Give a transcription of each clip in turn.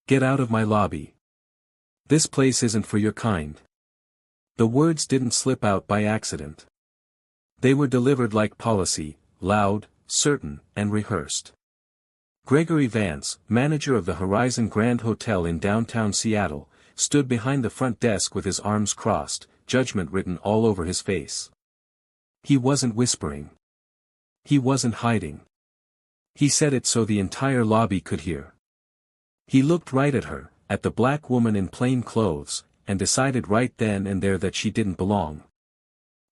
Get out of my lobby. This place isn't for your kind. The words didn't slip out by accident. They were delivered like policy, loud, certain, and rehearsed. Gregory Vance, manager of the Horizon Grand Hotel in downtown Seattle, stood behind the front desk with his arms crossed, judgment written all over his face. He wasn't whispering. He wasn't hiding. He said it so the entire lobby could hear. He looked right at her, at the black woman in plain clothes, and decided right then and there that she didn't belong.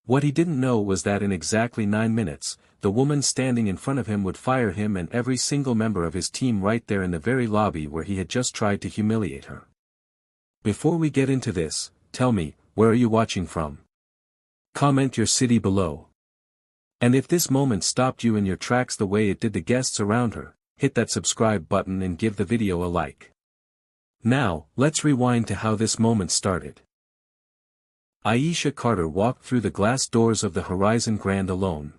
What he didn't know was that in exactly 9 minutes, the woman standing in front of him would fire him and every single member of his team right there in the very lobby where he had just tried to humiliate her. Before we get into this, tell me, where are you watching from? Comment your city below. And if this moment stopped you in your tracks the way it did the guests around her, hit that subscribe button and give the video a like. Now, let's rewind to how this moment started. Aisha Carter walked through the glass doors of the Horizon Grand alone.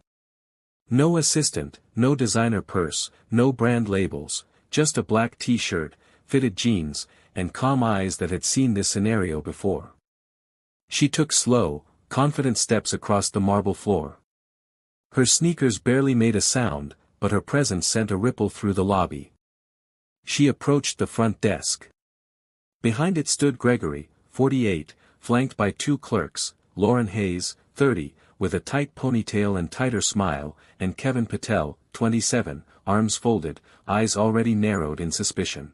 No assistant, no designer purse, no brand labels, just a black t-shirt, fitted jeans, and calm eyes that had seen this scenario before. She took slow, confident steps across the marble floor. Her sneakers barely made a sound, but her presence sent a ripple through the lobby. She approached the front desk. Behind it stood Gregory, 48, flanked by 2 clerks, Lauren Hayes, 30, with a tight ponytail and tighter smile, and Kevin Patel, 27, arms folded, eyes already narrowed in suspicion.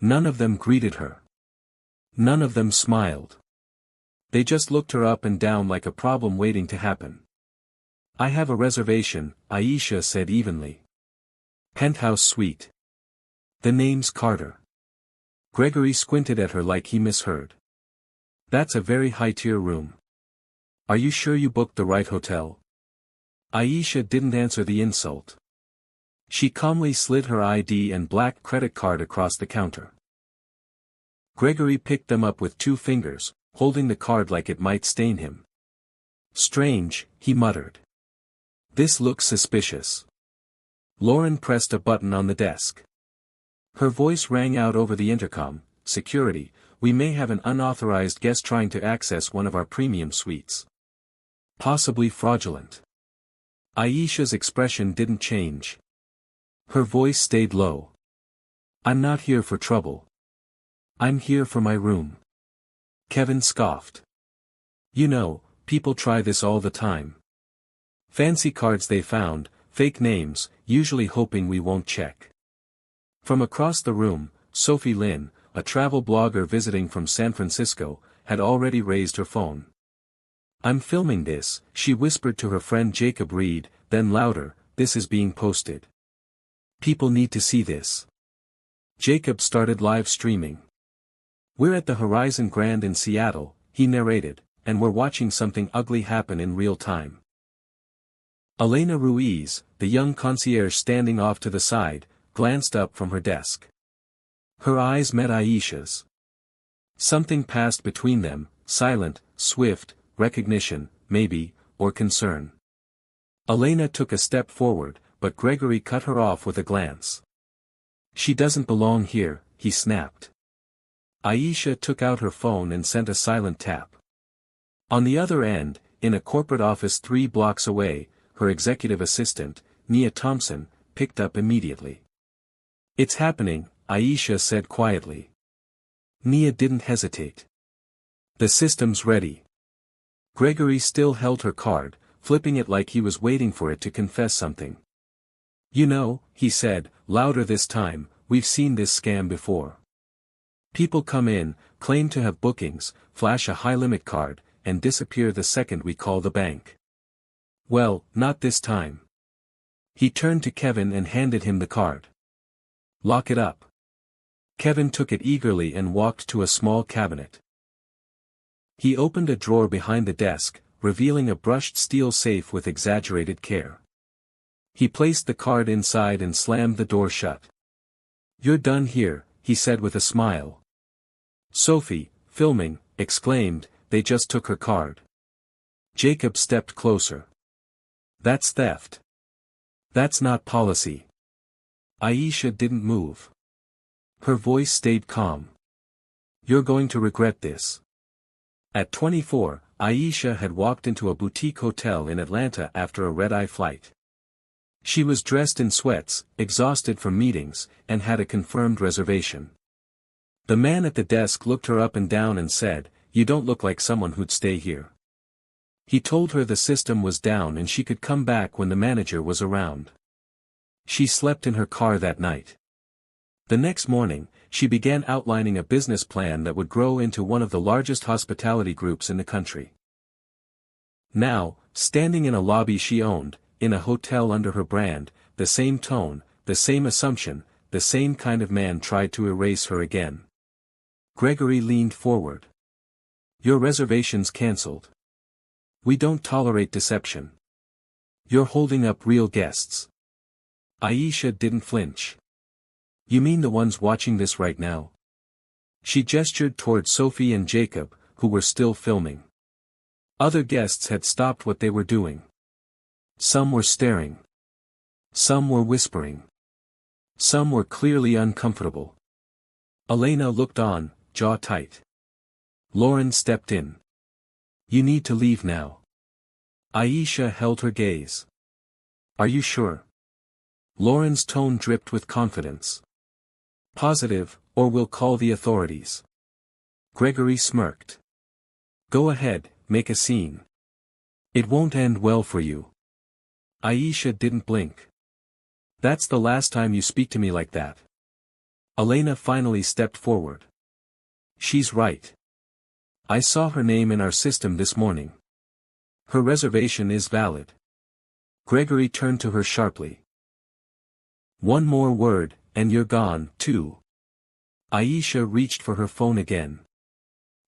None of them greeted her. None of them smiled. They just looked her up and down like a problem waiting to happen. I have a reservation, Aisha said evenly. Penthouse suite. The name's Carter. Gregory squinted at her like he misheard. That's a very high-tier room. Are you sure you booked the right hotel? Aisha didn't answer the insult. She calmly slid her ID and black credit card across the counter. Gregory picked them up with 2 fingers, holding the card like it might stain him. Strange, he muttered. This looks suspicious. Lauren pressed a button on the desk. Her voice rang out over the intercom, "Security, we may have an unauthorized guest trying to access one of our premium suites. Possibly fraudulent." Aisha's expression didn't change. Her voice stayed low. "I'm not here for trouble. I'm here for my room." Kevin scoffed. "You know, people try this all the time. Fancy cards they found, fake names, usually hoping we won't check." From across the room, Sophie Lin, a travel blogger visiting from San Francisco, had already raised her phone. "I'm filming this," she whispered to her friend Jacob Reed, then louder, "This is being posted. People need to see this." Jacob started live streaming. "We're at the Horizon Grand in Seattle," he narrated, "and we're watching something ugly happen in real time." Elena Ruiz, the young concierge standing off to the side, glanced up from her desk. Her eyes met Aisha's. Something passed between them, silent, swift, recognition, maybe, or concern. Elena took a step forward, but Gregory cut her off with a glance. "She doesn't belong here," he snapped. Aisha took out her phone and sent a silent tap. On the other end, in a corporate office 3 blocks away, her executive assistant, Nia Thompson, picked up immediately. "It's happening," Aisha said quietly. Nia didn't hesitate. "The system's ready." Gregory still held her card, flipping it like he was waiting for it to confess something. "You know," he said, louder this time, "we've seen this scam before. People come in, claim to have bookings, flash a high-limit card, and disappear the second we call the bank. Well, not this time." He turned to Kevin and handed him the card. "Lock it up." Kevin took it eagerly and walked to a small cabinet. He opened a drawer behind the desk, revealing a brushed steel safe with exaggerated care. He placed the card inside and slammed the door shut. "You're done here," he said with a smile. Sophie, filming, exclaimed, "They just took her card." Jacob stepped closer. "That's theft. That's not policy." Aisha didn't move. Her voice stayed calm. You're going to regret this. At 24, Aisha had walked into a boutique hotel in Atlanta after a red-eye flight. She was dressed in sweats, exhausted from meetings, and had a confirmed reservation. The man at the desk looked her up and down and said, "You don't look like someone who'd stay here." He told her the system was down and she could come back when the manager was around. She slept in her car that night. The next morning, she began outlining a business plan that would grow into one of the largest hospitality groups in the country. Now, standing in a lobby she owned, in a hotel under her brand, the same tone, the same assumption, the same kind of man tried to erase her again. Gregory leaned forward. "Your reservation's cancelled. We don't tolerate deception. You're holding up real guests." Aisha didn't flinch. "You mean the ones watching this right now?" She gestured toward Sophie and Jacob, who were still filming. Other guests had stopped what they were doing. Some were staring. Some were whispering. Some were clearly uncomfortable. Elena looked on, jaw tight. Lauren stepped in. "You need to leave now." Aisha held her gaze. "Are you sure?" Lauren's tone dripped with confidence. "Positive, or we'll call the authorities." Gregory smirked. "Go ahead, make a scene. It won't end well for you." Aisha didn't blink. "That's the last time you speak to me like that." Elena finally stepped forward. "She's right. I saw her name in our system this morning. Her reservation is valid." Gregory turned to her sharply. "One more word, and you're gone, too." Aisha reached for her phone again.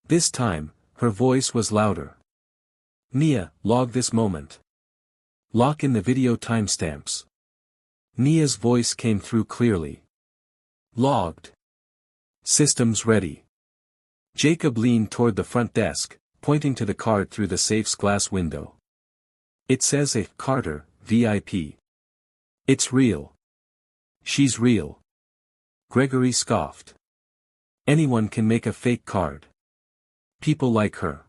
This time, her voice was louder. "Nia, log this moment. Lock in the video timestamps." Nia's voice came through clearly. "Logged. Systems ready." Jacob leaned toward the front desk, pointing to the card through the safe's glass window. "It says A. Carter, VIP. It's real." "She's real." Gregory scoffed. "Anyone can make a fake card. People like her."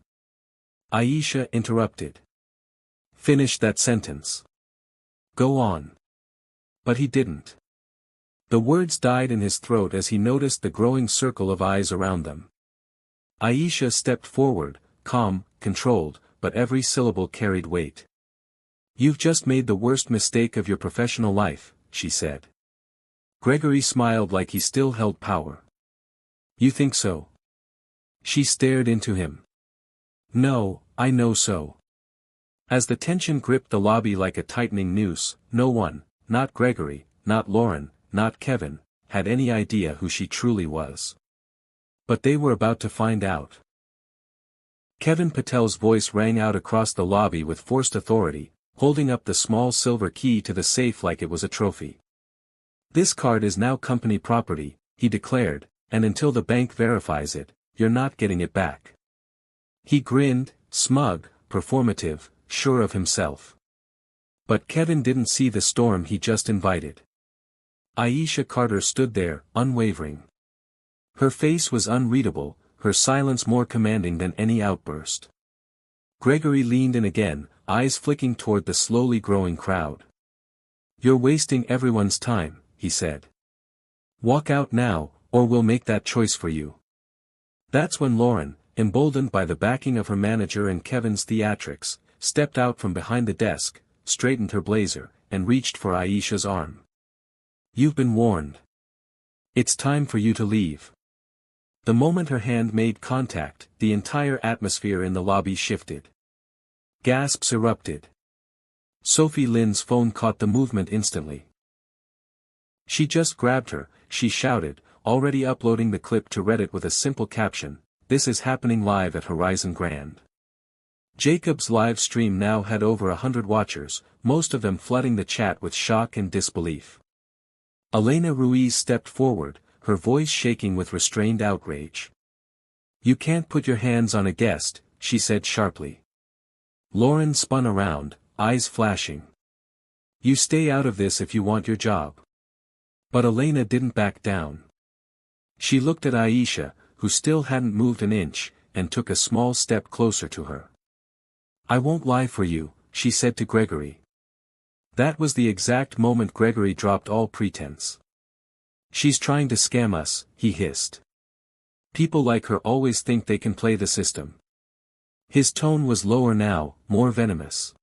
Aisha interrupted. "Finish that sentence." "Go on." But he didn't. The words died in his throat as he noticed the growing circle of eyes around them. Aisha stepped forward, calm, controlled, but every syllable carried weight. "You've just made the worst mistake of your professional life," she said. Gregory smiled like he still held power. "You think so?" She stared into him. "No, I know so." As the tension gripped the lobby like a tightening noose, no one, not Gregory, not Lauren, not Kevin, had any idea who she truly was. But they were about to find out. Kevin Patel's voice rang out across the lobby with forced authority, holding up the small silver key to the safe like it was a trophy. "This card is now company property," he declared, "and until the bank verifies it, you're not getting it back." He grinned, smug, performative, sure of himself. But Kevin didn't see the storm he just invited. Aisha Carter stood there, unwavering. Her face was unreadable, her silence more commanding than any outburst. Gregory leaned in again, eyes flicking toward the slowly growing crowd. "You're wasting everyone's time," he said. "Walk out now, or we'll make that choice for you." That's when Lauren, emboldened by the backing of her manager and Kevin's theatrics, stepped out from behind the desk, straightened her blazer, and reached for Aisha's arm. "You've been warned. It's time for you to leave." The moment her hand made contact, the entire atmosphere in the lobby shifted. Gasps erupted. Sophie Lynn's phone caught the movement instantly. "She just grabbed her," she shouted, already uploading the clip to Reddit with a simple caption, "This is happening live at Horizon Grand." Jacob's live stream now had over 100 watchers, most of them flooding the chat with shock and disbelief. Elena Ruiz stepped forward, her voice shaking with restrained outrage. "You can't put your hands on a guest," she said sharply. Lauren spun around, eyes flashing. "You stay out of this if you want your job." But Elena didn't back down. She looked at Aisha, who still hadn't moved an inch, and took a small step closer to her. "I won't lie for you," she said to Gregory. That was the exact moment Gregory dropped all pretense. "She's trying to scam us," he hissed. "People like her always think they can play the system." His tone was lower now, more venomous.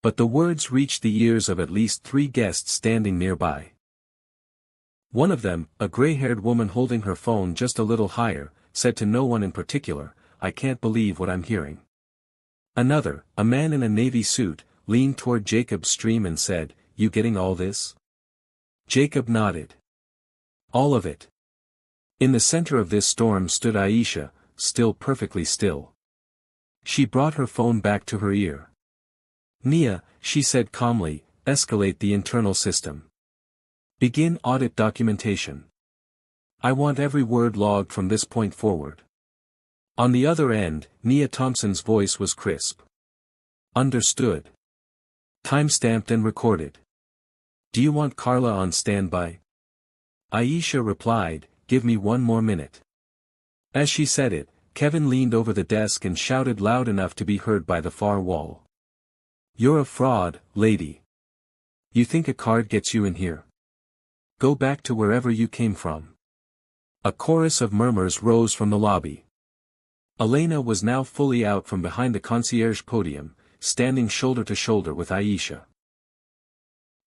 But the words reached the ears of at least 3 guests standing nearby. One of them, a gray-haired woman holding her phone just a little higher, said to no one in particular, "I can't believe what I'm hearing." Another, a man in a navy suit, leaned toward Jacob's stream and said, "You getting all this?" Jacob nodded. "All of it." In the center of this storm stood Aisha, still perfectly still. She brought her phone back to her ear. "Nia," she said calmly, "escalate the internal system. Begin audit documentation. I want every word logged from this point forward." On the other end, Nia Thompson's voice was crisp. "Understood. Time-stamped and recorded. Do you want Carla on standby?" Aisha replied, "Give me 1 more minute." As she said it, Kevin leaned over the desk and shouted loud enough to be heard by the far wall. "You're a fraud, lady. You think a card gets you in here? Go back to wherever you came from." A chorus of murmurs rose from the lobby. Elena was now fully out from behind the concierge podium, standing shoulder to shoulder with Aisha.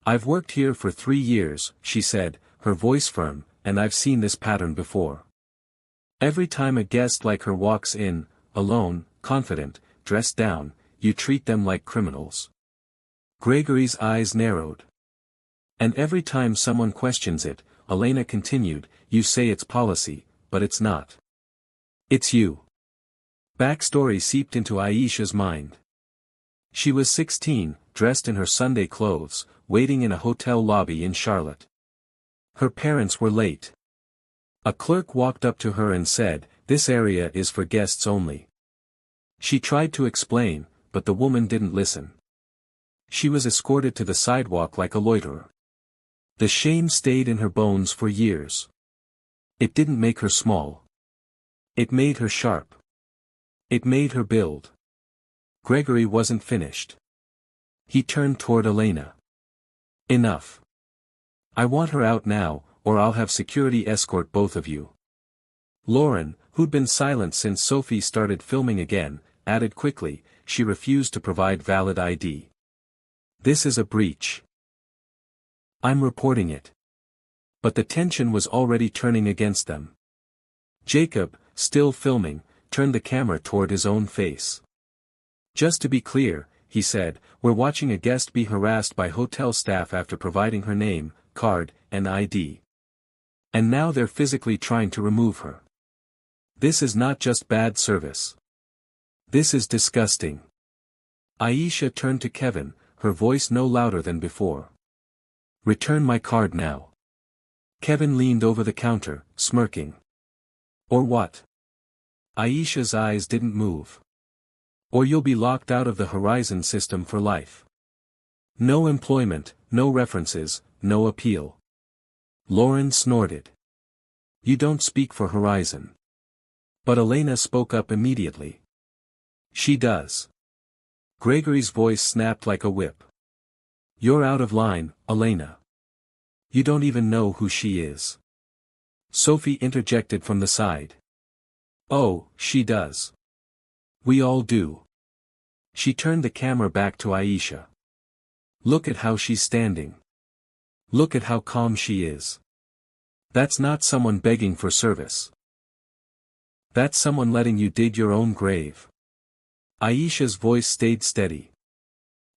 "I've worked here for 3 years," she said, her voice firm, "and I've seen this pattern before. Every time a guest like her walks in, alone, confident, dressed down, you treat them like criminals." Gregory's eyes narrowed. "And every time someone questions it," Elena continued, "you say it's policy, but it's not. It's you." Backstory seeped into Aisha's mind. She was 16, dressed in her Sunday clothes, waiting in a hotel lobby in Charlotte. Her parents were late. A clerk walked up to her and said, "This area is for guests only." She tried to explain, but the woman didn't listen. She was escorted to the sidewalk like a loiterer. The shame stayed in her bones for years. It didn't make her small. It made her sharp. It made her build. Gregory wasn't finished. He turned toward Elena. "Enough. I want her out now, or I'll have security escort both of you." Lauren, who'd been silent since Sophie started filming again, added quickly, "She refused to provide valid ID. This is a breach. I'm reporting it." But the tension was already turning against them. Jacob, still filming, turned the camera toward his own face. "Just to be clear," he said, "we're watching a guest be harassed by hotel staff after providing her name, card, and ID. And now they're physically trying to remove her. This is not just bad service. This is disgusting." Aisha turned to Kevin, her voice no louder than before. "Return my card now." Kevin leaned over the counter, smirking. "Or what?" Aisha's eyes didn't move. "Or you'll be locked out of the Horizon system for life. No employment, no references, no appeal." Lauren snorted. "You don't speak for Horizon." But Elena spoke up immediately. "She does." Gregory's voice snapped like a whip. "You're out of line, Elena. You don't even know who she is." Sophie interjected from the side. "Oh, she does. We all do." She turned the camera back to Aisha. "Look at how she's standing. Look at how calm she is. That's not someone begging for service. That's someone letting you dig your own grave." Aisha's voice stayed steady.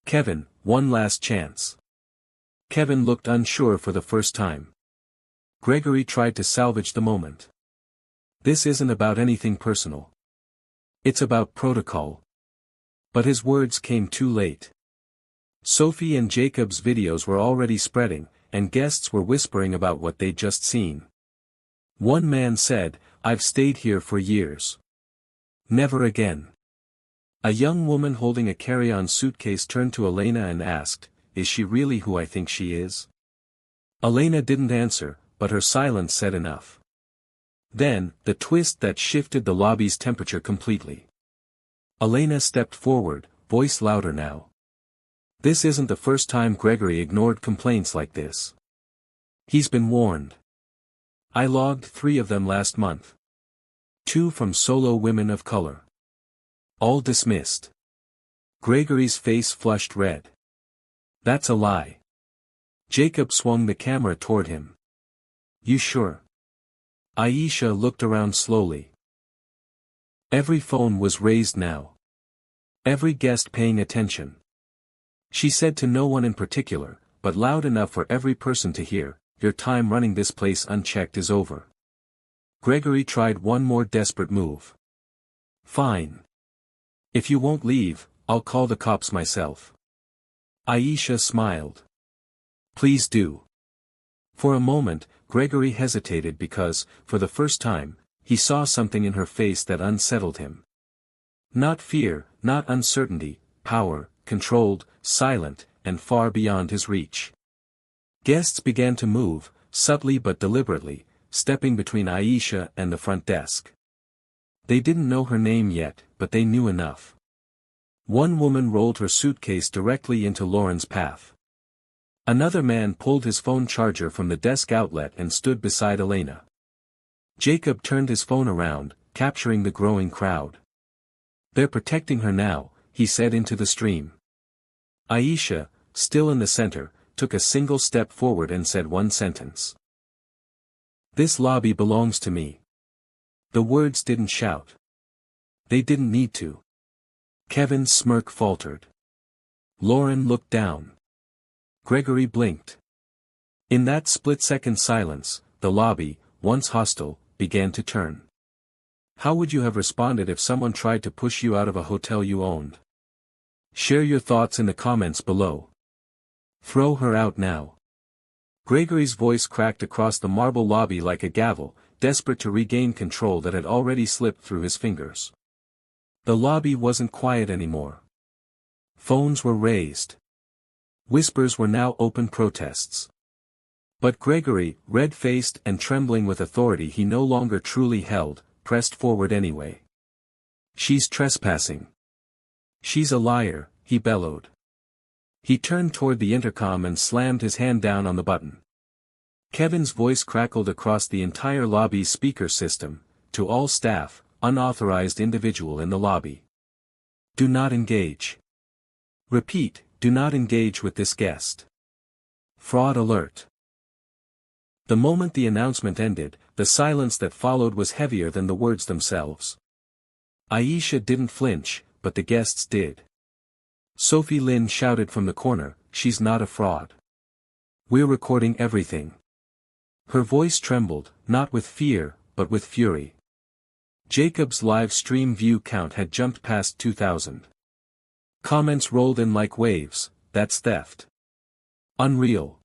"Kevin, one last chance." Kevin looked unsure for the first time. Gregory tried to salvage the moment. "This isn't about anything personal. It's about protocol." But his words came too late. Sophie and Jacob's videos were already spreading, and guests were whispering about what they'd just seen. One man said, "I've stayed here for years. Never again." A young woman holding a carry-on suitcase turned to Elena and asked, "Is she really who I think she is?" Elena didn't answer, but her silence said enough. Then, the twist that shifted the lobby's temperature completely. Elena stepped forward, voice louder now. This isn't the first time Gregory ignored complaints like this. He's been warned. I logged 3 of them last month. 2 from solo women of color. All dismissed. Gregory's face flushed red. That's a lie. Jacob swung the camera toward him. You sure? Aisha looked around slowly. Every phone was raised now. Every guest paying attention. She said to no one in particular, but loud enough for every person to hear, your time running this place unchecked is over. Gregory tried one more desperate move. Fine. If you won't leave, I'll call the cops myself. Aisha smiled. Please do. For a moment, Gregory hesitated because, for the first time, he saw something in her face that unsettled him. Not fear, not uncertainty, power, controlled, silent, and far beyond his reach. Guests began to move, subtly but deliberately, stepping between Aisha and the front desk. They didn't know her name yet, but they knew enough. One woman rolled her suitcase directly into Lauren's path. Another man pulled his phone charger from the desk outlet and stood beside Elena. Jacob turned his phone around, capturing the growing crowd. They're protecting her now, he said into the stream. Aisha, still in the center, took a single step forward and said one sentence. This lobby belongs to me. The words didn't shout. They didn't need to. Kevin's smirk faltered. Lauren looked down. Gregory blinked. In that split-second silence, the lobby, once hostile, began to turn. How would you have responded if someone tried to push you out of a hotel you owned? Share your thoughts in the comments below. Throw her out now. Gregory's voice cracked across the marble lobby like a gavel, desperate to regain control that had already slipped through his fingers. The lobby wasn't quiet anymore. Phones were raised. Whispers were now open protests. But Gregory, red-faced and trembling with authority he no longer truly held, pressed forward anyway. She's trespassing. She's a liar, he bellowed. He turned toward the intercom and slammed his hand down on the button. Kevin's voice crackled across the entire lobby's speaker system, to all staff, unauthorized individual in the lobby. Do not engage. Repeat, do not engage with this guest. Fraud alert. The moment the announcement ended, the silence that followed was heavier than the words themselves. Aisha didn't flinch, but the guests did. Sophie Lynn shouted from the corner, she's not a fraud. We're recording everything. Her voice trembled, not with fear, but with fury. Jacob's live stream view count had jumped past 2,000. Comments rolled in like waves, that's theft. Unreal.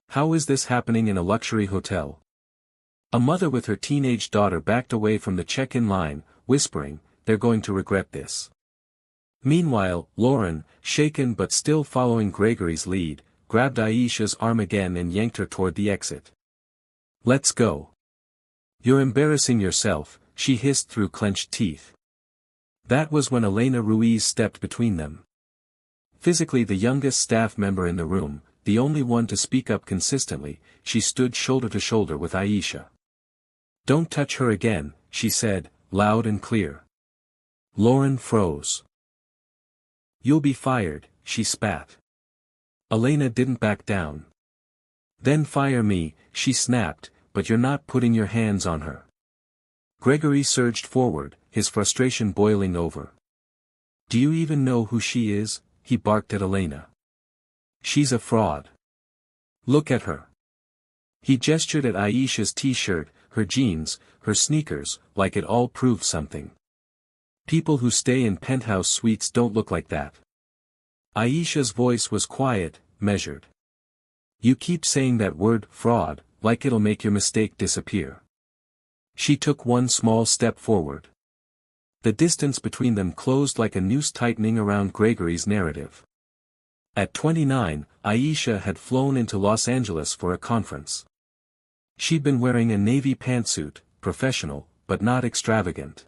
How is this happening in a luxury hotel? A mother with her teenage daughter backed away from the check-in line, whispering, they're going to regret this. Meanwhile, Lauren, shaken but still following Gregory's lead, grabbed Aisha's arm again and yanked her toward the exit. Let's go. You're embarrassing yourself, she hissed through clenched teeth. That was when Elena Ruiz stepped between them. Physically the youngest staff member in the room, the only one to speak up consistently, she stood shoulder to shoulder with Aisha. Don't touch her again, she said, loud and clear. Lauren froze. You'll be fired, she spat. Elena didn't back down. Then fire me, she snapped, but you're not putting your hands on her. Gregory surged forward, his frustration boiling over. Do you even know who she is? He barked at Elena. She's a fraud. Look at her. He gestured at Aisha's t-shirt, her jeans, her sneakers, like it all proved something. People who stay in penthouse suites don't look like that. Aisha's voice was quiet, measured. You keep saying that word, fraud, like it'll make your mistake disappear. She took one small step forward. The distance between them closed like a noose tightening around Gregory's narrative. At 29, Aisha had flown into Los Angeles for a conference. She'd been wearing a navy pantsuit, professional, but not extravagant.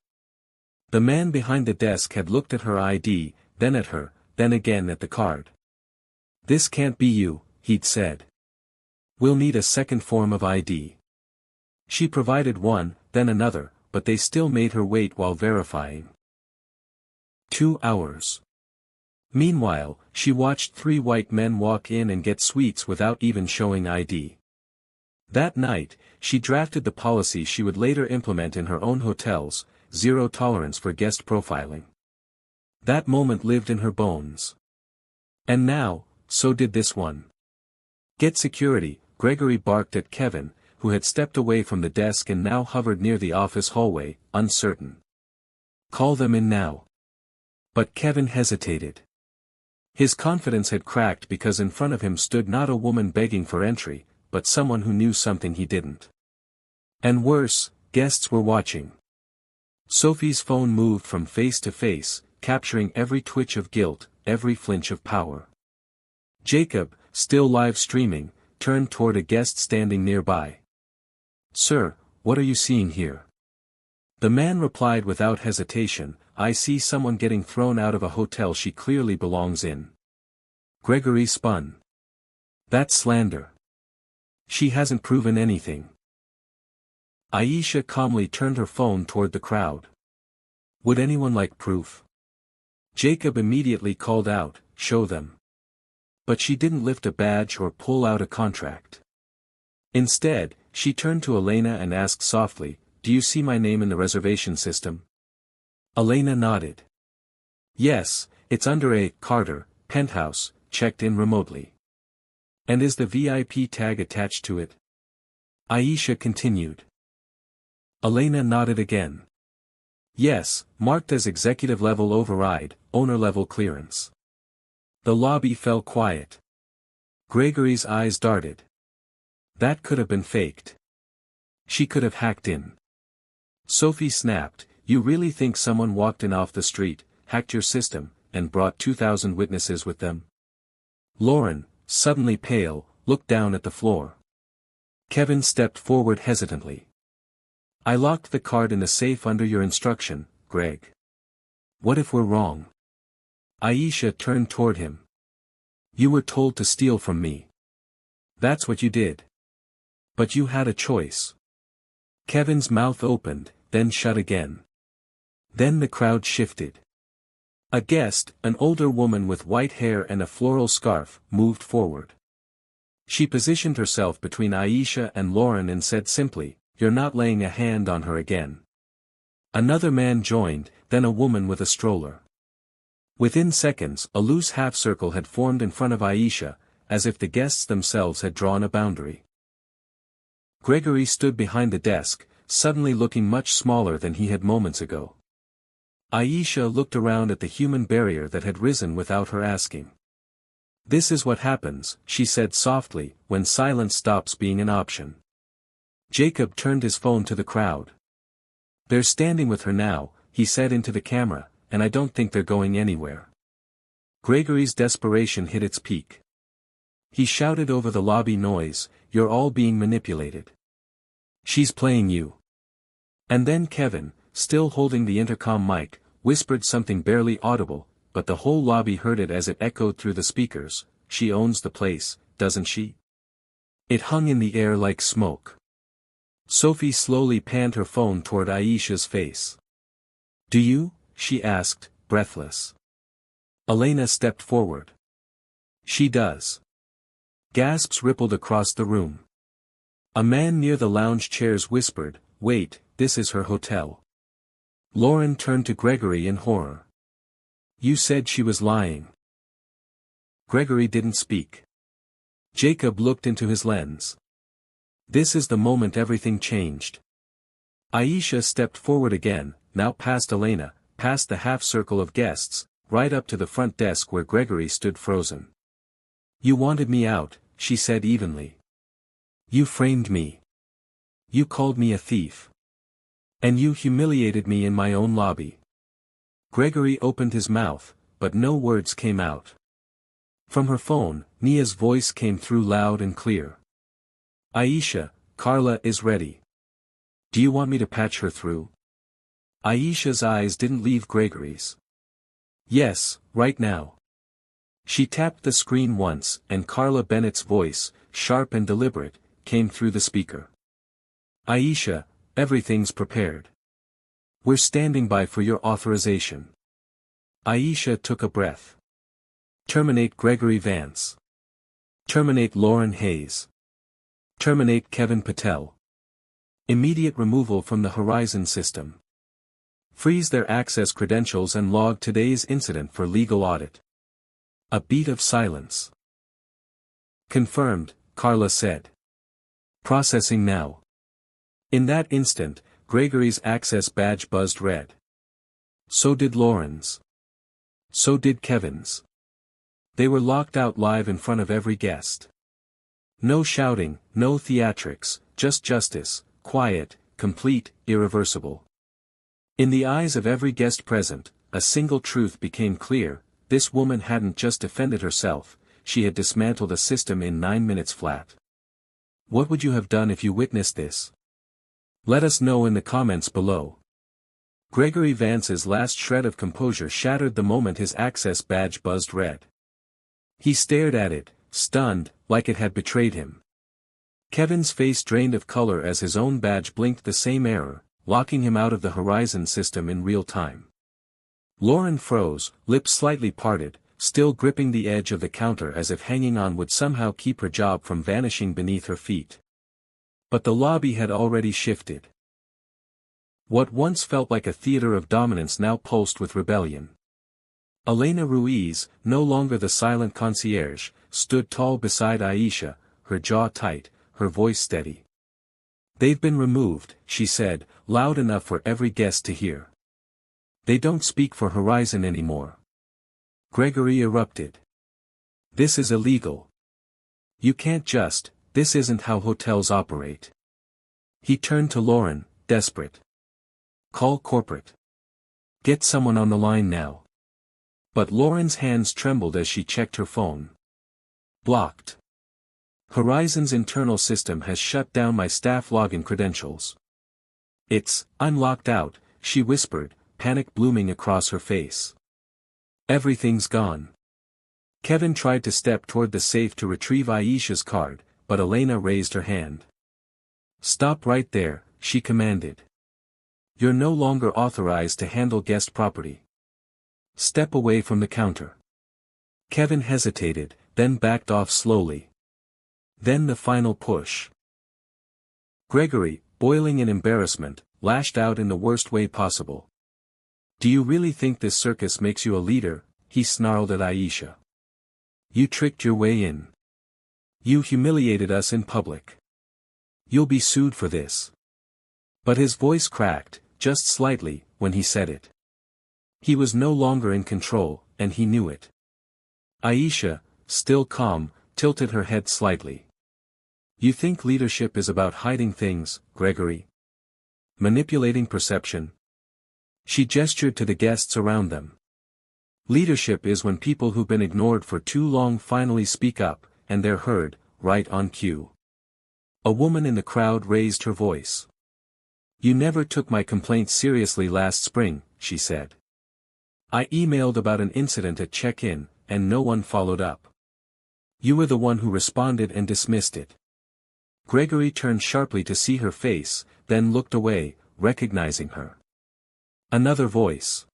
The man behind the desk had looked at her ID, then at her, then again at the card. "This can't be you," he'd said. "We'll need a second form of ID." She provided one, then another, but they still made her wait while verifying. 2 hours. Meanwhile, she watched 3 white men walk in and get sweets without even showing ID. That night, she drafted the policy she would later implement in her own hotels: zero tolerance for guest profiling. That moment lived in her bones. And now, so did this one. "Get security," Gregory barked at Kevin, who had stepped away from the desk and now hovered near the office hallway, uncertain. "Call them in now." But Kevin hesitated. His confidence had cracked because in front of him stood not a woman begging for entry, but someone who knew something he didn't. And worse, guests were watching. Sophie's phone moved from face to face, capturing every twitch of guilt, every flinch of power. Jacob, still live streaming, turned toward a guest standing nearby. "Sir, what are you seeing here?" The man replied without hesitation, "I see someone getting thrown out of a hotel she clearly belongs in." Gregory spun. "That's slander. She hasn't proven anything." Aisha calmly turned her phone toward the crowd. "Would anyone like proof?" Jacob immediately called out, "Show them." But she didn't lift a badge or pull out a contract. Instead, she turned to Elena and asked softly, "Do you see my name in the reservation system?" Elena nodded. "Yes, it's under a Carter penthouse, checked in remotely." "And is the VIP tag attached to it?" Aisha continued. Elena nodded again. "Yes, marked as executive level override, owner level clearance." The lobby fell quiet. Gregory's eyes darted. That could have been faked. She could have hacked in. Sophie snapped, "You really think someone walked in off the street, hacked your system, and brought 2,000 witnesses with them?" Lauren, suddenly pale, looked down at the floor. Kevin stepped forward hesitantly. "I locked the card in the safe under your instruction, Greg. What if we're wrong?" Aisha turned toward him. "You were told to steal from me. That's what you did. But you had a choice." Kevin's mouth opened, then shut again. Then the crowd shifted. A guest, an older woman with white hair and a floral scarf, moved forward. She positioned herself between Aisha and Lauren and said simply, "You're not laying a hand on her again." Another man joined, then a woman with a stroller. Within seconds, a loose half-circle had formed in front of Aisha, as if the guests themselves had drawn a boundary. Gregory stood behind the desk, suddenly looking much smaller than he had moments ago. Aisha looked around at the human barrier that had risen without her asking. "This is what happens," she said softly, "when silence stops being an option." Jacob turned his phone to the crowd. "They're standing with her now," he said into the camera, "and I don't think they're going anywhere." Gregory's desperation hit its peak. He shouted over the lobby noise, "You're all being manipulated. She's playing you." And then Kevin, still holding the intercom mic, whispered something barely audible, but the whole lobby heard it as it echoed through the speakers, "She owns the place, doesn't she?" It hung in the air like smoke. Sophie slowly panned her phone toward Aisha's face. "Do you?" she asked, breathless. Elena stepped forward. "She does." Gasps rippled across the room. A man near the lounge chairs whispered, "Wait, this is her hotel." Lauren turned to Gregory in horror. "You said she was lying." Gregory didn't speak. Jacob looked into his lens. This is the moment everything changed. Aisha stepped forward again, now past Elena, past the half-circle of guests, right up to the front desk where Gregory stood frozen. "You wanted me out," she said evenly. "You framed me. You called me a thief. And you humiliated me in my own lobby." Gregory opened his mouth, but no words came out. From her phone, Nia's voice came through loud and clear. "Aisha, Carla is ready." Do you want me to patch her through? Aisha's eyes didn't leave Gregory's. Yes, right now. She tapped the screen once, and Carla Bennett's voice, sharp and deliberate, came through the speaker. Aisha, everything's prepared. We're standing by for your authorization. Aisha took a breath. Terminate Gregory Vance. Terminate Lauren Hayes. Terminate Kevin Patel. Immediate removal from the Horizon system. Freeze their access credentials and log today's incident for legal audit. A beat of silence. Confirmed, Carla said. Processing now. In that instant, Gregory's access badge buzzed red. So did Lauren's. So did Kevin's. They were locked out live in front of every guest. No shouting, no theatrics, just justice, quiet, complete, irreversible. In the eyes of every guest present, a single truth became clear: this woman hadn't just defended herself, she had dismantled a system in 9 minutes flat. What would you have done if you witnessed this? Let us know in the comments below. Gregory Vance's last shred of composure shattered the moment his access badge buzzed red. He stared at it, stunned, like it had betrayed him. Kevin's face drained of color as his own badge blinked the same error, locking him out of the Horizon system in real time. Lauren froze, lips slightly parted, still gripping the edge of the counter as if hanging on would somehow keep her job from vanishing beneath her feet. But the lobby had already shifted. What once felt like a theater of dominance now pulsed with rebellion. Elena Ruiz, no longer the silent concierge, stood tall beside Aisha, her jaw tight, her voice steady. They've been removed, she said, loud enough for every guest to hear. They don't speak for Horizon anymore. Gregory erupted. This is illegal. You can't just, this isn't how hotels operate. He turned to Lauren, desperate. Call corporate. Get someone on the line now. But Lauren's hands trembled as she checked her phone. Blocked. Horizon's internal system has shut down my staff login credentials. I'm locked out, she whispered, panic blooming across her face. Everything's gone. Kevin tried to step toward the safe to retrieve Aisha's card, but Elena raised her hand. Stop right there, she commanded. You're no longer authorized to handle guest property. Step away from the counter. Kevin hesitated, then backed off slowly. Then the final push. Gregory, boiling in embarrassment, lashed out in the worst way possible. Do you really think this circus makes you a leader? He snarled at Aisha. You tricked your way in. You humiliated us in public. You'll be sued for this. But his voice cracked, just slightly, when he said it. He was no longer in control, and he knew it. Aisha, still calm, tilted her head slightly. You think leadership is about hiding things, Gregory? Manipulating perception? She gestured to the guests around them. Leadership is when people who've been ignored for too long finally speak up, and they're heard, right on cue. A woman in the crowd raised her voice. You never took my complaint seriously last spring, she said. I emailed about an incident at check-in, and no one followed up. You were the one who responded and dismissed it. Gregory turned sharply to see her face, then looked away, recognizing her. Another voice.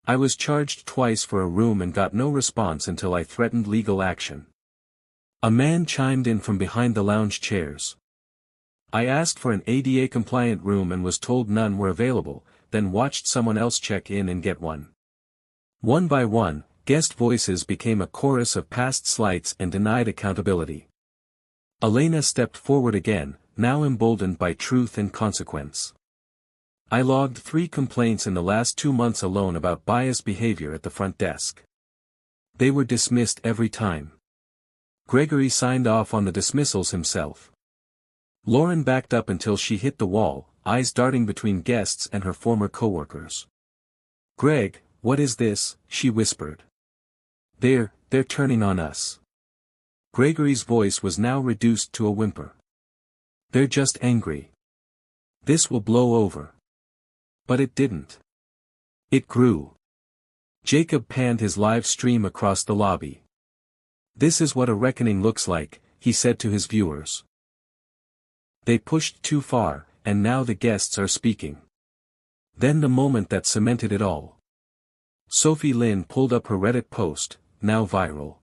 I was charged twice for a room and got no response until I threatened legal action. A man chimed in from behind the lounge chairs. I asked for an ADA-compliant room and was told none were available, then watched someone else check in and get one. One by one, guest voices became a chorus of past slights and denied accountability. Elena stepped forward again, now emboldened by truth and consequence. I logged 3 complaints in the last 2 months alone about biased behavior at the front desk. They were dismissed every time. Gregory signed off on the dismissals himself. Lauren backed up until she hit the wall, eyes darting between guests and her former coworkers. Greg, what is this? She whispered. They're turning on us. Gregory's voice was now reduced to a whimper. They're just angry. This will blow over. But it didn't. It grew. Jacob panned his live stream across the lobby. This is what a reckoning looks like, he said to his viewers. They pushed too far, and now the guests are speaking. Then the moment that cemented it all. Sophie Lynn pulled up her Reddit post, now viral.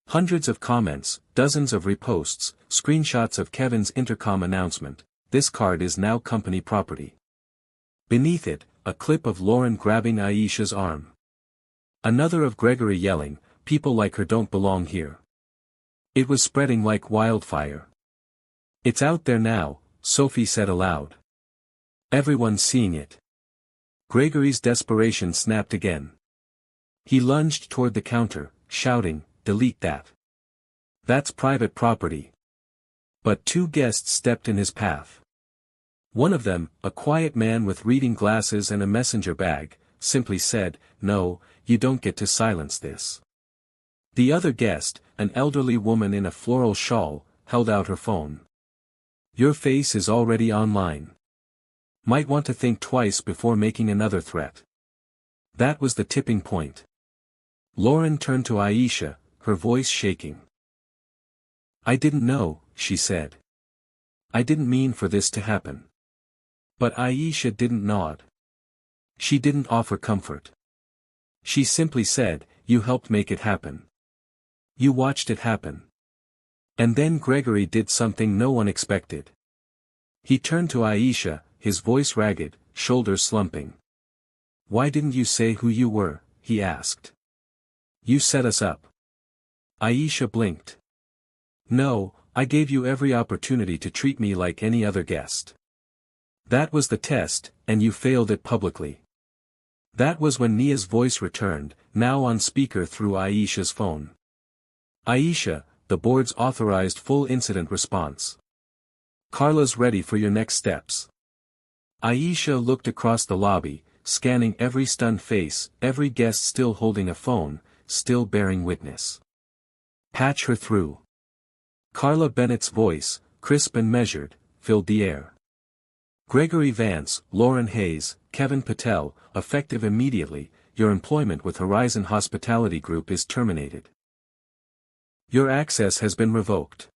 Hundreds of comments, dozens of reposts, screenshots of Kevin's intercom announcement, "This card is now company property." Beneath it, a clip of Lauren grabbing Aisha's arm. Another of Gregory yelling, "People like her don't belong here." It was spreading like wildfire. "It's out there now," Sophie said aloud. "Everyone's seeing it." Gregory's desperation snapped again. He lunged toward the counter, shouting, "Delete that. That's private property." But two guests stepped in his path. One of them, a quiet man with reading glasses and a messenger bag, simply said, "No, you don't get to silence this." The other guest, an elderly woman in a floral shawl, held out her phone. "Your face is already online. Might want to think twice before making another threat." That was the tipping point. Lauren turned to Aisha, her voice shaking. "I didn't know," she said. "I didn't mean for this to happen." But Aisha didn't nod. She didn't offer comfort. She simply said, "You helped make it happen. You watched it happen." And then Gregory did something no one expected. He turned to Aisha, his voice ragged, shoulders slumping. "Why didn't you say who you were?" he asked. "You set us up." Aisha blinked. "No, I gave you every opportunity to treat me like any other guest. That was the test, and you failed it publicly." That was when Nia's voice returned, now on speaker through Aisha's phone. "Aisha, the board's authorized full incident response. Carla's ready for your next steps." Aisha looked across the lobby, scanning every stunned face, every guest still holding a phone, still bearing witness. "Patch her through." Carla Bennett's voice, crisp and measured, filled the air. "Gregory Vance, Lauren Hayes, Kevin Patel, effective immediately, your employment with Horizon Hospitality Group is terminated. Your access has been revoked.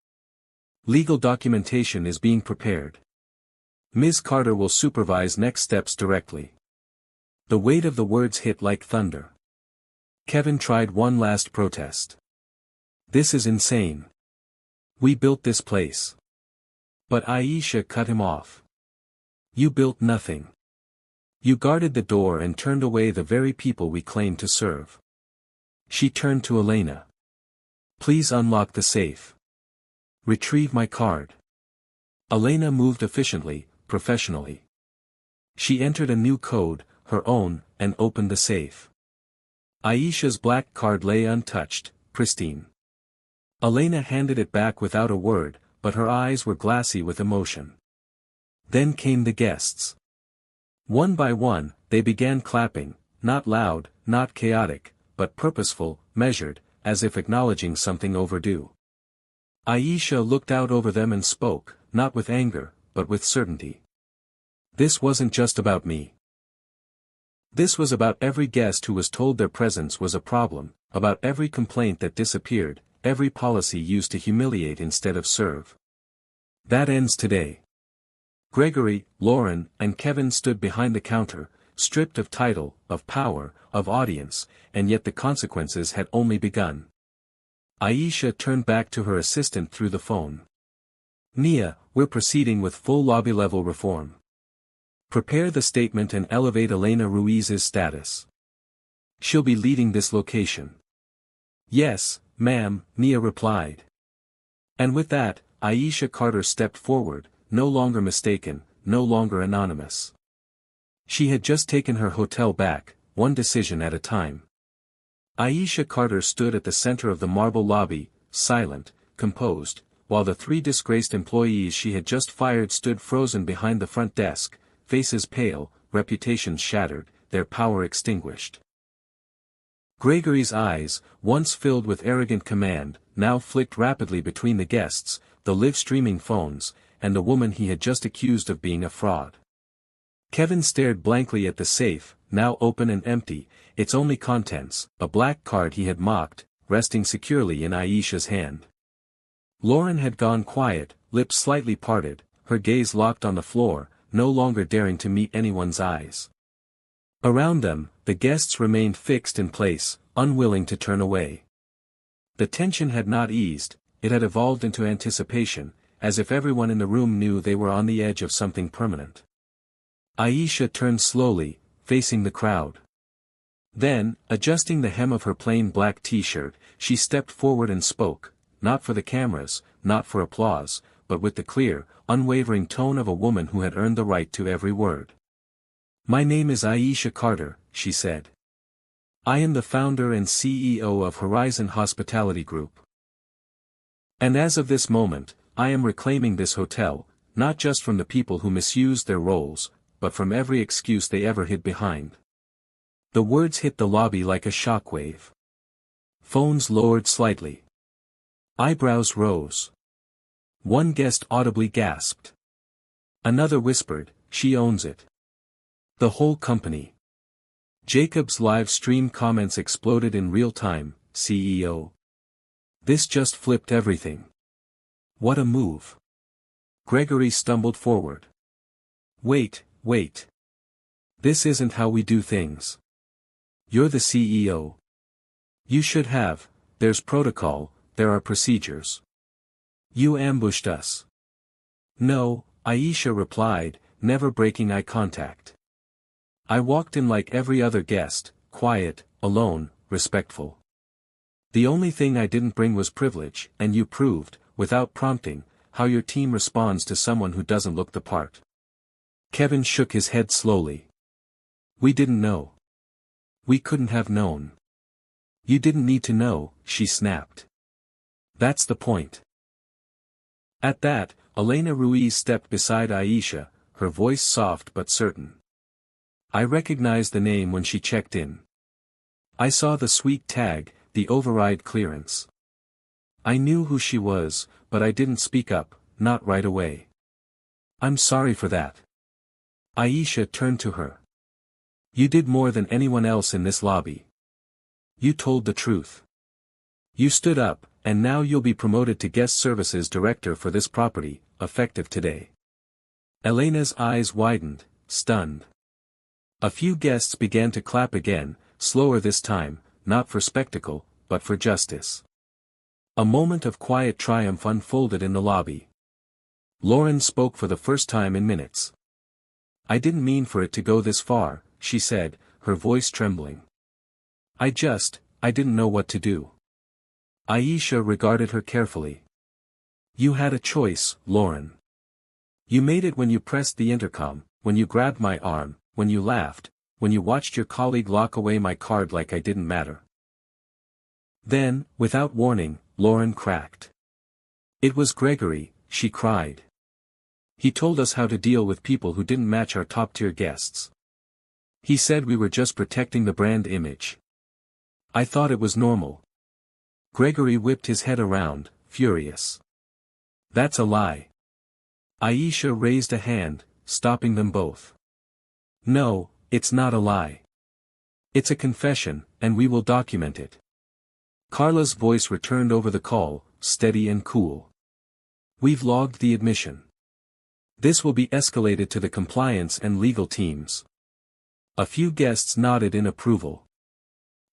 Legal documentation is being prepared. Ms. Carter will supervise next steps directly." The weight of the words hit like thunder. Kevin tried one last protest. "This is insane. We built this place." But Aisha cut him off. "You built nothing. You guarded the door and turned away the very people we claim to serve." She turned to Elena. "Please unlock the safe. Retrieve my card." Elena moved efficiently, professionally. She entered a new code, her own, and opened the safe. Aisha's black card lay untouched, pristine. Elena handed it back without a word, but her eyes were glassy with emotion. Then came the guests. One by one, they began clapping, not loud, not chaotic, but purposeful, measured, as if acknowledging something overdue. Aisha looked out over them and spoke, not with anger, but with certainty. "This wasn't just about me. This was about every guest who was told their presence was a problem, about every complaint that disappeared, every policy used to humiliate instead of serve. That ends today." Gregory, Lauren, and Kevin stood behind the counter, stripped of title, of power, of audience, and yet the consequences had only begun. Aisha turned back to her assistant through the phone. "Nia, we're proceeding with full lobby-level reform. Prepare the statement and elevate Elena Ruiz's status. She'll be leading this location." "Yes, ma'am," Nia replied. And with that, Aisha Carter stepped forward, no longer mistaken, no longer anonymous. She had just taken her hotel back, one decision at a time. Aisha Carter stood at the center of the marble lobby, silent, composed, while the three disgraced employees she had just fired stood frozen behind the front desk, faces pale, reputations shattered, their power extinguished. Gregory's eyes, once filled with arrogant command, now flicked rapidly between the guests, the live-streaming phones, and the woman he had just accused of being a fraud. Kevin stared blankly at the safe, now open and empty, its only contents, a black card he had mocked, resting securely in Aisha's hand. Lauren had gone quiet, lips slightly parted, her gaze locked on the floor, no longer daring to meet anyone's eyes. Around them, the guests remained fixed in place, unwilling to turn away. The tension had not eased, it had evolved into anticipation, as if everyone in the room knew they were on the edge of something permanent. Aisha turned slowly, facing the crowd. Then, adjusting the hem of her plain black t-shirt, she stepped forward and spoke, not for the cameras, not for applause, but with the clear, unwavering tone of a woman who had earned the right to every word. "My name is Aisha Carter," she said. "I am the founder and CEO of Horizon Hospitality Group. And as of this moment, I am reclaiming this hotel, not just from the people who misused their roles, but from every excuse they ever hid behind." The words hit the lobby like a shockwave. Phones lowered slightly. Eyebrows rose. One guest audibly gasped. Another whispered, "She owns it." The whole company. Jacob's live stream comments exploded in real time, "CEO. This just flipped everything. What a move." Gregory stumbled forward. Wait. This isn't how we do things. You're the CEO. You should have, there's protocol, there are procedures. You ambushed us." "No," Aisha replied, never breaking eye contact. "I walked in like every other guest, quiet, alone, respectful. The only thing I didn't bring was privilege, and you proved, without prompting, how your team responds to someone who doesn't look the part." Kevin shook his head slowly. "We didn't know. We couldn't have known." "You didn't need to know," she snapped. "That's the point." At that, Elena Ruiz stepped beside Aisha, her voice soft but certain. I recognized the name when she checked in. I saw the sweet tag, the override clearance. I knew who she was, but I didn't speak up, not right away. "I'm sorry for that." Aisha turned to her. "You did more than anyone else in this lobby. You told the truth. You stood up, and now you'll be promoted to guest services director for this property, effective today." Elena's eyes widened, stunned. A few guests began to clap again, slower this time, not for spectacle, but for justice. A moment of quiet triumph unfolded in the lobby. Lauren spoke for the first time in minutes. "I didn't mean for it to go this far," she said, her voice trembling. I didn't know what to do." Aisha regarded her carefully. "You had a choice, Lauren. You made it when you pressed the intercom, when you grabbed my arm, when you laughed, when you watched your colleague lock away my card like I didn't matter." Then, without warning, Lauren cracked. "It was Gregory," she cried. "He told us how to deal with people who didn't match our top-tier guests. He said we were just protecting the brand image. I thought it was normal." Gregory whipped his head around, furious. "That's a lie." Aisha raised a hand, stopping them both. "No, it's not a lie. It's a confession, and we will document it." Carla's voice returned over the call, steady and cool. "We've logged the admission. This will be escalated to the compliance and legal teams." A few guests nodded in approval.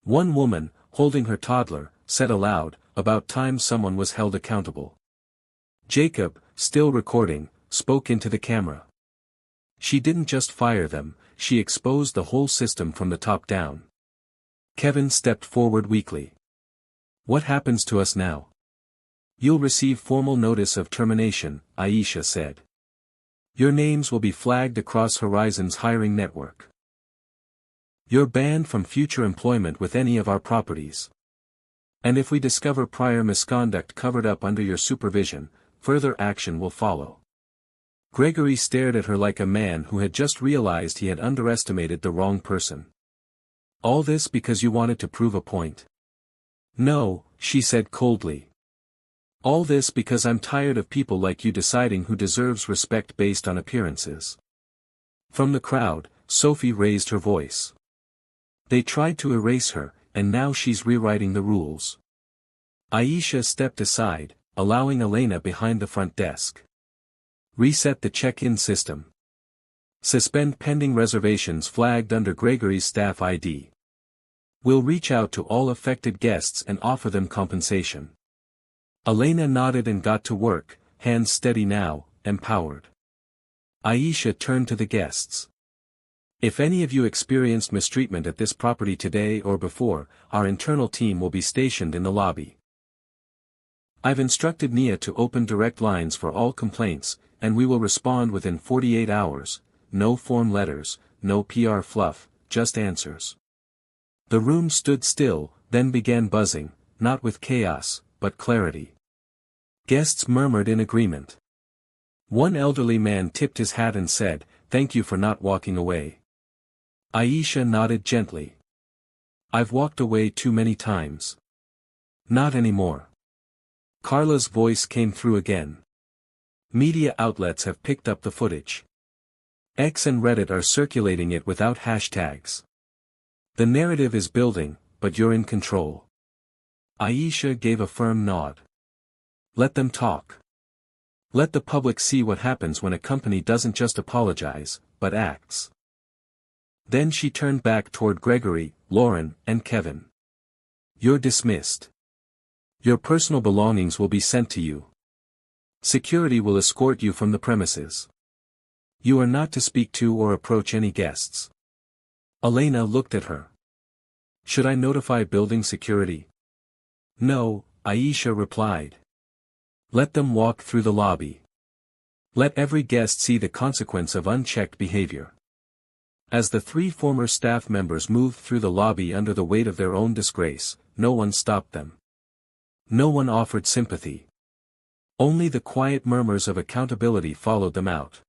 One woman, holding her toddler, said aloud, "About time someone was held accountable." Jacob, still recording, spoke into the camera. "She didn't just fire them, she exposed the whole system from the top down." Kevin stepped forward weakly. "What happens to us now?" "You'll receive formal notice of termination," Aisha said. "Your names will be flagged across Horizon's hiring network. You're banned from future employment with any of our properties. And if we discover prior misconduct covered up under your supervision, further action will follow." Gregory stared at her like a man who had just realized he had underestimated the wrong person. "All this because you wanted to prove a point?" "No," she said coldly. All this because I'm tired of people like you deciding who deserves respect based on appearances. From the crowd, Sophie raised her voice. They tried to erase her, and now she's rewriting the rules. Aisha stepped aside, allowing Elena behind the front desk. Reset the check-in system. Suspend pending reservations flagged under Gregory's staff ID. We'll reach out to all affected guests and offer them compensation. Elena nodded and got to work, hands steady now, empowered. Aisha turned to the guests. If any of you experienced mistreatment at this property today or before, our internal team will be stationed in the lobby. I've instructed Nia to open direct lines for all complaints, and we will respond within 48 hours, no form letters, no PR fluff, just answers. The room stood still, then began buzzing, not with chaos, but clarity. Guests murmured in agreement. One elderly man tipped his hat and said, "Thank you for not walking away." Aisha nodded gently. "I've walked away too many times." "Not anymore." Carla's voice came through again. Media outlets have picked up the footage. X and Reddit are circulating it without hashtags. The narrative is building, but you're in control. Aisha gave a firm nod. Let them talk. Let the public see what happens when a company doesn't just apologize, but acts. Then she turned back toward Gregory, Lauren, and Kevin. You're dismissed. Your personal belongings will be sent to you. Security will escort you from the premises. You are not to speak to or approach any guests. Elena looked at her. Should I notify building security? No, Aisha replied. Let them walk through the lobby. Let every guest see the consequence of unchecked behavior. As the three former staff members moved through the lobby under the weight of their own disgrace, no one stopped them. No one offered sympathy. Only the quiet murmurs of accountability followed them out.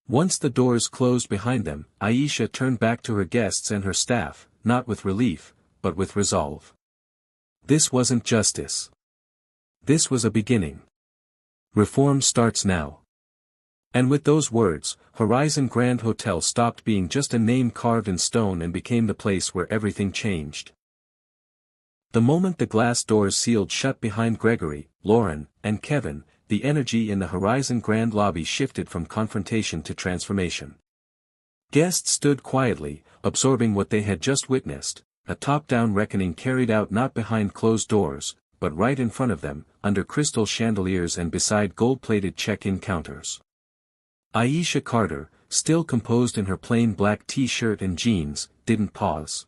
Once the doors closed behind them, Aisha turned back to her guests and her staff, not with relief, but with resolve. This wasn't justice. This was a beginning. Reform starts now. And with those words, Horizon Grand Hotel stopped being just a name carved in stone and became the place where everything changed. The moment the glass doors sealed shut behind Gregory, Lauren, and Kevin, the energy in the Horizon Grand lobby shifted from confrontation to transformation. Guests stood quietly, absorbing what they had just witnessed, a top-down reckoning carried out not behind closed doors, but right in front of them, under crystal chandeliers and beside gold-plated check-in counters. Aisha Carter, still composed in her plain black t-shirt and jeans, didn't pause.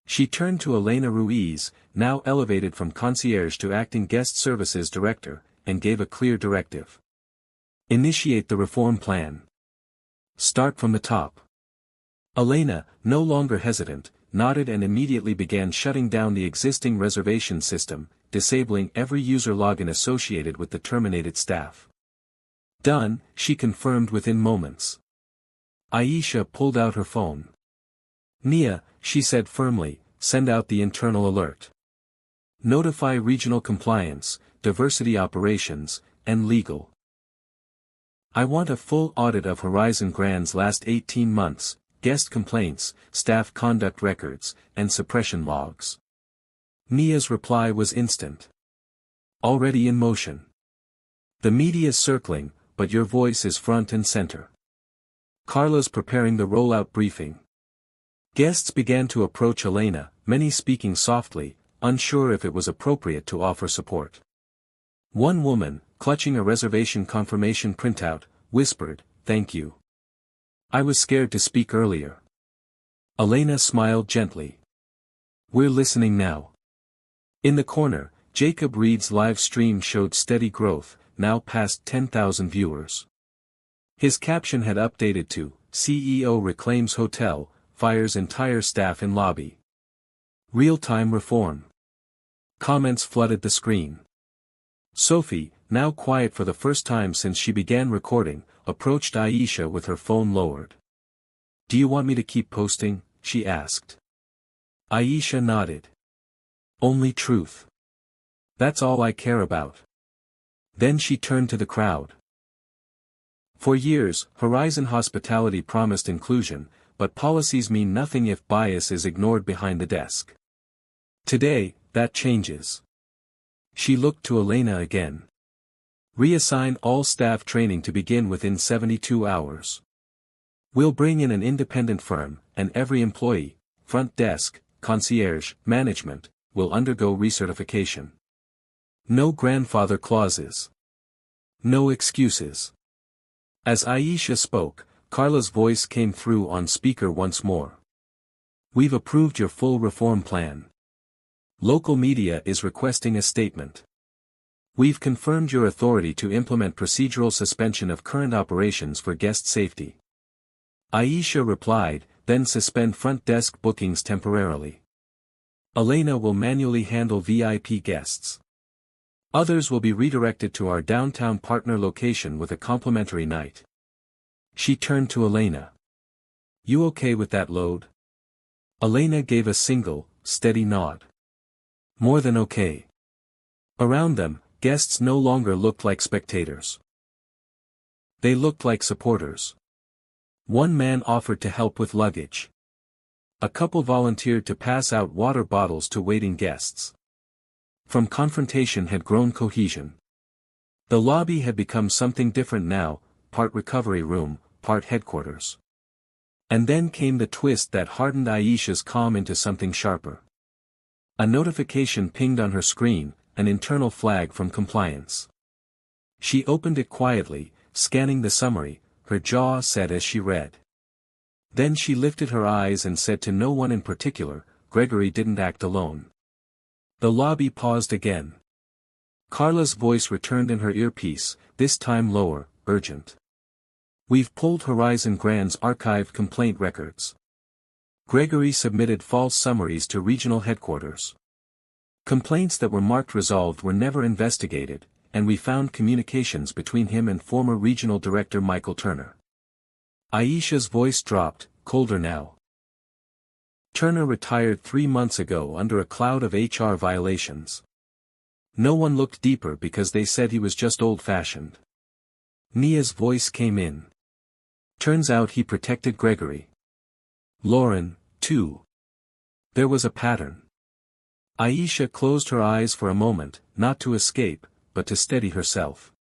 She turned to Elena Ruiz, now elevated from concierge to acting guest services director, and gave a clear directive. Initiate the reform plan. Start from the top. Elena, no longer hesitant, nodded and immediately began shutting down the existing reservation system, disabling every user login associated with the terminated staff. Done, she confirmed within moments. Aisha pulled out her phone. Nia, she said firmly, send out the internal alert. Notify regional compliance, diversity operations, and legal. I want a full audit of Horizon Grand's last 18 months, guest complaints, staff conduct records, and suppression logs. Nia's reply was instant. Already in motion. The media's circling, but your voice is front and center. Carla's preparing the rollout briefing. Guests began to approach Elena, many speaking softly, unsure if it was appropriate to offer support. One woman, clutching a reservation confirmation printout, whispered, "Thank you. I was scared to speak earlier." Elena smiled gently. "We're listening now." In the corner, Jacob Reed's live stream showed steady growth, now past 10,000 viewers. His caption had updated to, CEO reclaims hotel, fires entire staff in lobby. Real-time reform. Comments flooded the screen. Sophie, now quiet for the first time since she began recording, approached Aisha with her phone lowered. "Do you want me to keep posting?" she asked. Aisha nodded. "Only truth. That's all I care about." Then she turned to the crowd. For years, Horizon Hospitality promised inclusion, but policies mean nothing if bias is ignored behind the desk. Today, that changes. She looked to Elena again. Reassign all staff training to begin within 72 hours. We'll bring in an independent firm, and every employee, front desk, concierge, management, will undergo recertification. No grandfather clauses. No excuses. As Aisha spoke, Carla's voice came through on speaker once more. We've approved your full reform plan. Local media is requesting a statement. We've confirmed your authority to implement procedural suspension of current operations for guest safety. Aisha replied, then suspend front desk bookings temporarily. Elena will manually handle VIP guests. Others will be redirected to our downtown partner location with a complimentary night. She turned to Elena. You okay with that load? Elena gave a single, steady nod. More than okay. Around them, guests no longer looked like spectators. They looked like supporters. One man offered to help with luggage. A couple volunteered to pass out water bottles to waiting guests. From confrontation had grown cohesion. The lobby had become something different now, part recovery room, part headquarters. And then came the twist that hardened Aisha's calm into something sharper. A notification pinged on her screen, an internal flag from compliance. She opened it quietly, scanning the summary, her jaw set as she read. Then she lifted her eyes and said to no one in particular, Gregory didn't act alone. The lobby paused again. Carla's voice returned in her earpiece, this time lower, urgent. We've pulled Horizon Grand's archived complaint records. Gregory submitted false summaries to regional headquarters. Complaints that were marked resolved were never investigated, and we found communications between him and former regional director Michael Turner. Aisha's voice dropped, colder now. Turner retired 3 months ago under a cloud of HR violations. No one looked deeper because they said he was just old-fashioned. Nia's voice came in. Turns out he protected Gregory. Lauren, too. There was a pattern. Aisha closed her eyes for a moment, not to escape, but to steady herself.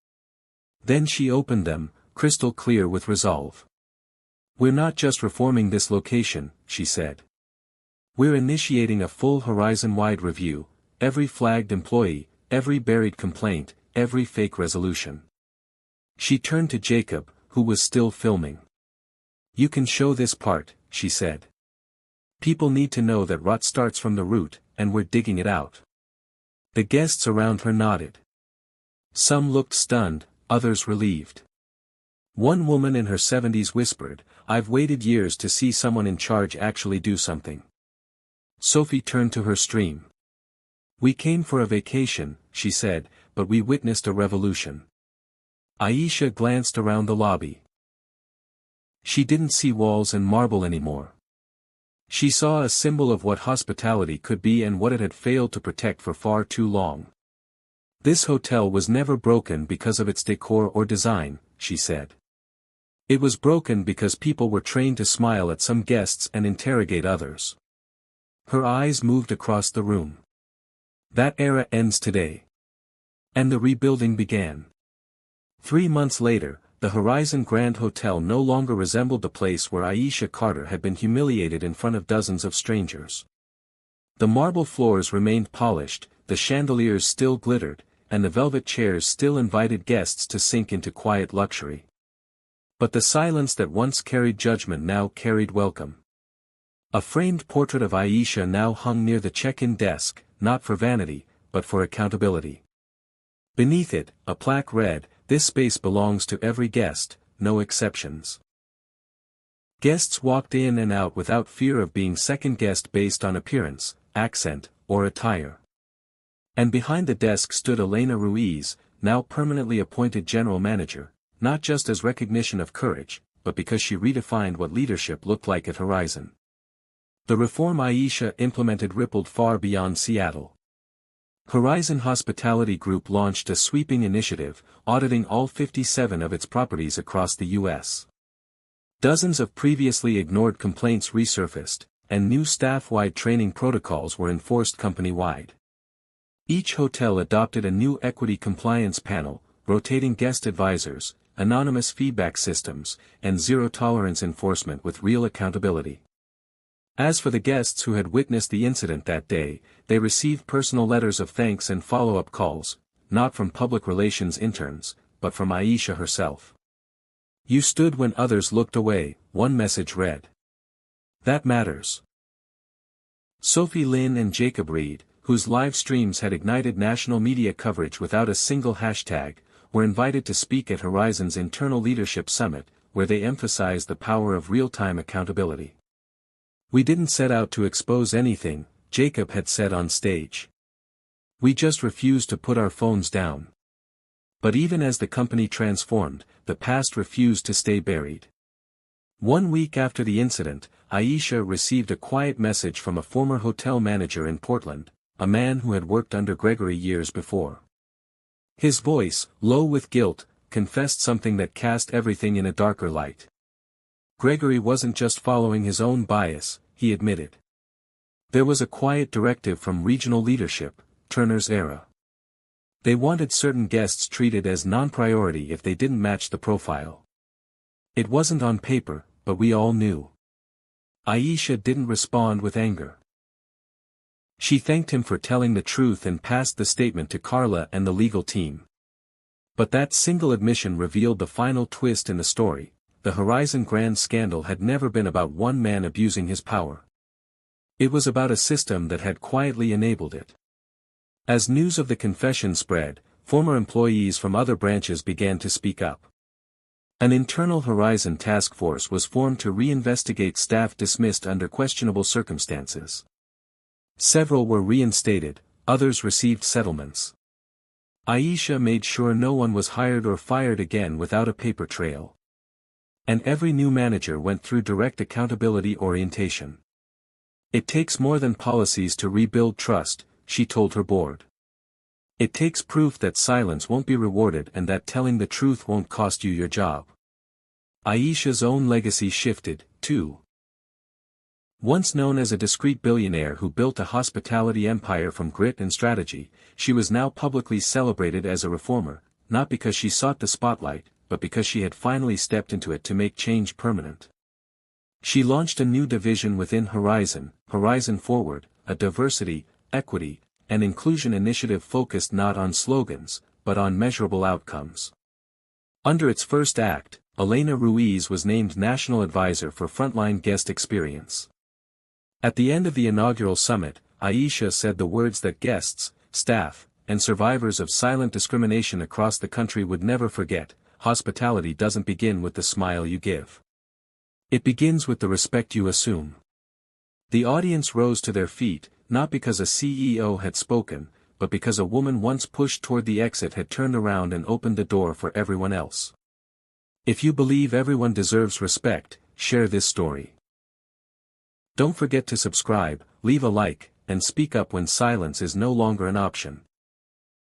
Then she opened them, crystal clear with resolve. We're not just reforming this location, she said. We're initiating a full horizon-wide review, every flagged employee, every buried complaint, every fake resolution. She turned to Jacob, who was still filming. You can show this part, she said. People need to know that rot starts from the root, and we're digging it out. The guests around her nodded. Some looked stunned, others relieved. One woman in her 70s whispered, I've waited years to see someone in charge actually do something. Sophie turned to her stream. We came for a vacation, she said, but we witnessed a revolution. Aisha glanced around the lobby. She didn't see walls and marble anymore. She saw a symbol of what hospitality could be and what it had failed to protect for far too long. This hotel was never broken because of its decor or design, she said. It was broken because people were trained to smile at some guests and interrogate others. Her eyes moved across the room. That era ends today. And the rebuilding began. 3 months later, the Horizon Grand Hotel no longer resembled the place where Aisha Carter had been humiliated in front of dozens of strangers. The marble floors remained polished, the chandeliers still glittered, and the velvet chairs still invited guests to sink into quiet luxury. But the silence that once carried judgment now carried welcome. A framed portrait of Aisha now hung near the check-in desk, not for vanity, but for accountability. Beneath it, a plaque read, This space belongs to every guest, no exceptions. Guests walked in and out without fear of being second-guessed based on appearance, accent, or attire. And behind the desk stood Elena Ruiz, now permanently appointed general manager, not just as recognition of courage, but because she redefined what leadership looked like at Horizon. The reform Aisha implemented rippled far beyond Seattle. Horizon Hospitality Group launched a sweeping initiative, auditing all 57 of its properties across the U.S. Dozens of previously ignored complaints resurfaced, and new staff-wide training protocols were enforced company-wide. Each hotel adopted a new equity compliance panel, rotating guest advisors, anonymous feedback systems, and zero-tolerance enforcement with real accountability. As for the guests who had witnessed the incident that day, they received personal letters of thanks and follow-up calls, not from public relations interns, but from Aisha herself. "You stood when others looked away," one message read. "That matters." Sophie Lin and Jacob Reed, whose live streams had ignited national media coverage without a single hashtag, were invited to speak at Horizon's Internal Leadership Summit, where they emphasized the power of real-time accountability. "We didn't set out to expose anything," Jacob had said on stage. "We just refused to put our phones down." But even as the company transformed, the past refused to stay buried. 1 week after the incident, Aisha received a quiet message from a former hotel manager in Portland, a man who had worked under Gregory years before. His voice, low with guilt, confessed something that cast everything in a darker light. Gregory wasn't just following his own bias, he admitted. There was a quiet directive from regional leadership, Turner's era. They wanted certain guests treated as non-priority if they didn't match the profile. It wasn't on paper, but we all knew. Aisha didn't respond with anger. She thanked him for telling the truth and passed the statement to Carla and the legal team. But that single admission revealed the final twist in the story. The Horizon Grand scandal had never been about one man abusing his power. It was about a system that had quietly enabled it. As news of the confession spread, former employees from other branches began to speak up. An internal Horizon task force was formed to reinvestigate staff dismissed under questionable circumstances. Several were reinstated, others received settlements. Aisha made sure no one was hired or fired again without a paper trail. And every new manager went through direct accountability orientation. "It takes more than policies to rebuild trust," she told her board. "It takes proof that silence won't be rewarded and that telling the truth won't cost you your job." Aisha's own legacy shifted, too. Once known as a discreet billionaire who built a hospitality empire from grit and strategy, she was now publicly celebrated as a reformer, not because she sought the spotlight, but because she had finally stepped into it to make change permanent. She launched a new division within Horizon, Horizon Forward, a diversity, equity, and inclusion initiative focused not on slogans, but on measurable outcomes. Under its first act, Elena Ruiz was named National Advisor for Frontline Guest Experience. At the end of the inaugural summit, Aisha said the words that guests, staff, and survivors of silent discrimination across the country would never forget: hospitality doesn't begin with the smile you give. It begins with the respect you assume. The audience rose to their feet, not because a CEO had spoken, but because a woman once pushed toward the exit had turned around and opened the door for everyone else. If you believe everyone deserves respect, share this story. Don't forget to subscribe, leave a like, and speak up when silence is no longer an option.